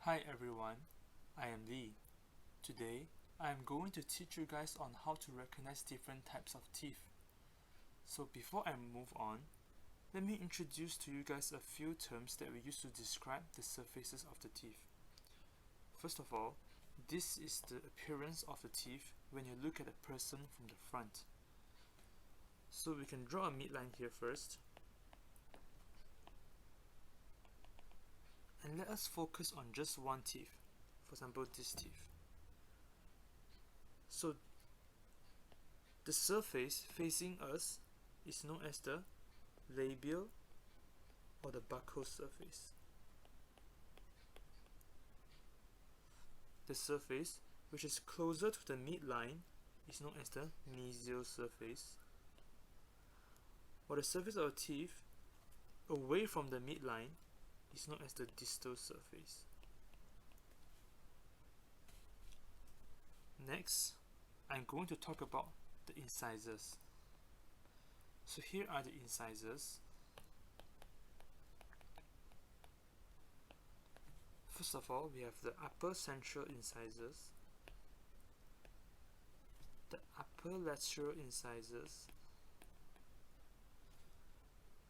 Hi everyone, I am Lee. Today, I am going to teach you guys on how to recognize different types of teeth. So before I move on, let me introduce to you guys a few terms that we use to describe the surfaces of the teeth. First of all, this is the appearance of the teeth when you look at a person from the front. So we can draw a midline here first. And let us focus on just one teeth, for example this teeth. So the surface facing us is known as the labial or the buccal surface. The surface which is closer to the midline is known as the mesial surface, while the surface of the teeth away from the midline is known as the distal surface. Next, I'm going to talk about the incisors. So here are the incisors. First of all, we have the upper central incisors, the upper lateral incisors,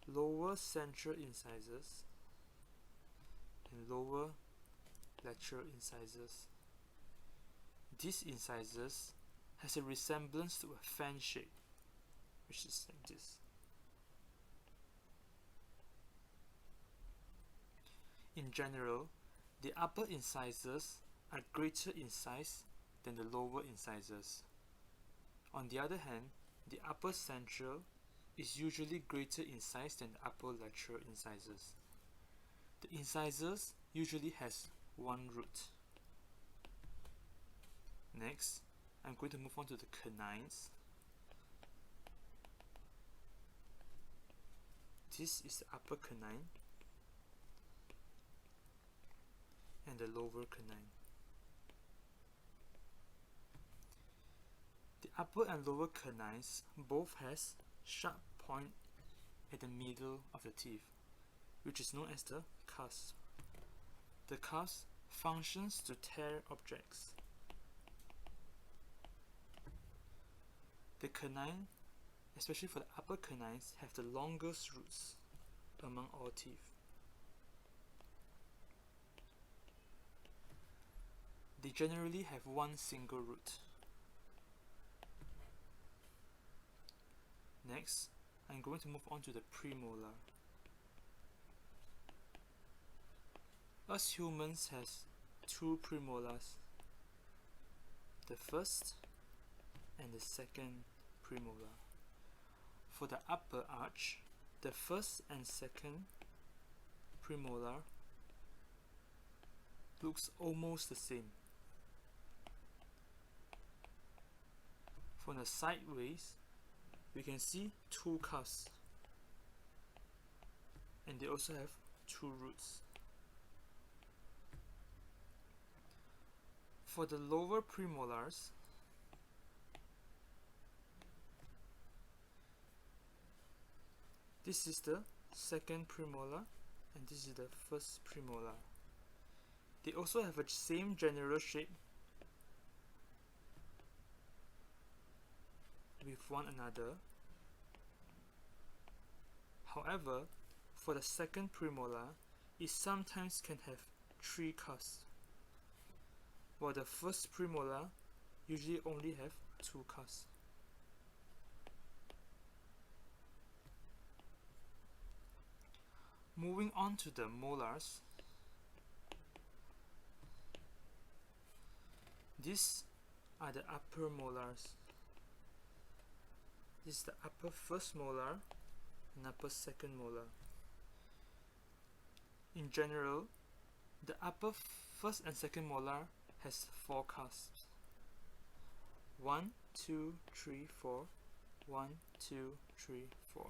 lower central incisors, and lower lateral incisors. These incisors has a resemblance to a fan shape, which is like this. In general, the upper incisors are greater in size than the lower incisors. On the other hand, the upper central is usually greater in size than the upper lateral incisors. The incisors usually has one root. Next, I'm going to move on to the canines. This is the upper canine and the lower canine. The upper and lower canines both has sharp point at the middle of the teeth, which is known as the cusp. The cusp functions to tear objects. The canine, especially for the upper canines, have the longest roots among all teeth. They generally have one single root. Next, I'm going to move on to the premolar. Us humans has two premolars, the first and the second premolar. For the upper arch, the first and second premolar looks almost the same. From the sideways, we can see two cusps, and they also have two roots. For the lower premolars, this is the second premolar and this is the first premolar. They also have the same general shape with one another. However, for the second premolar, it sometimes can have three cusps, while the first premolar usually only have two cusps. Moving on to the molars, these are the upper molars. This is the upper first molar and upper second molar. In general, the upper first and second molar has four cusps. 1, 2, 3, 4. 1, 2, 3, 4.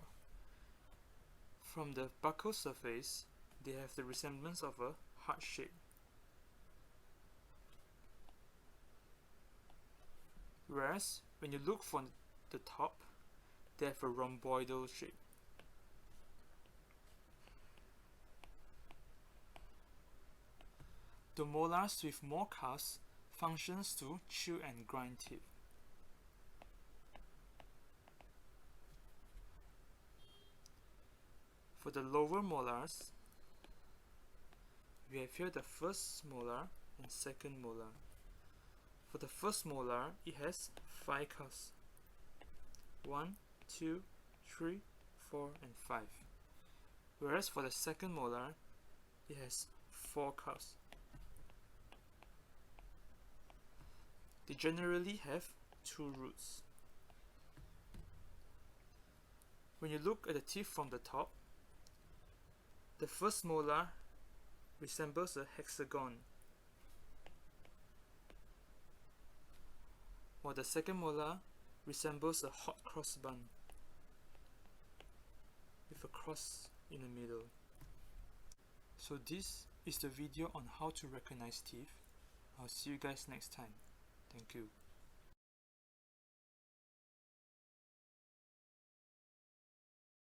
From the buccal surface, they have the resemblance of a heart shape. Whereas, when you look from the top, they have a rhomboidal shape. The molars with more cusps functions to chew and grind teeth. For the lower molars, we have here the first molar and second molar. For the first molar, it has 5 cusps. 1, 2, 3, 4, and 5. Whereas for the second molar, it has 4 cusps. They generally have 2 roots. When you look at the teeth from the top, the first molar resembles a hexagon, while the second molar resembles a hot cross bun with a cross in the middle. So this is the video on how to recognize teeth. I'll see you guys next time. Thank you.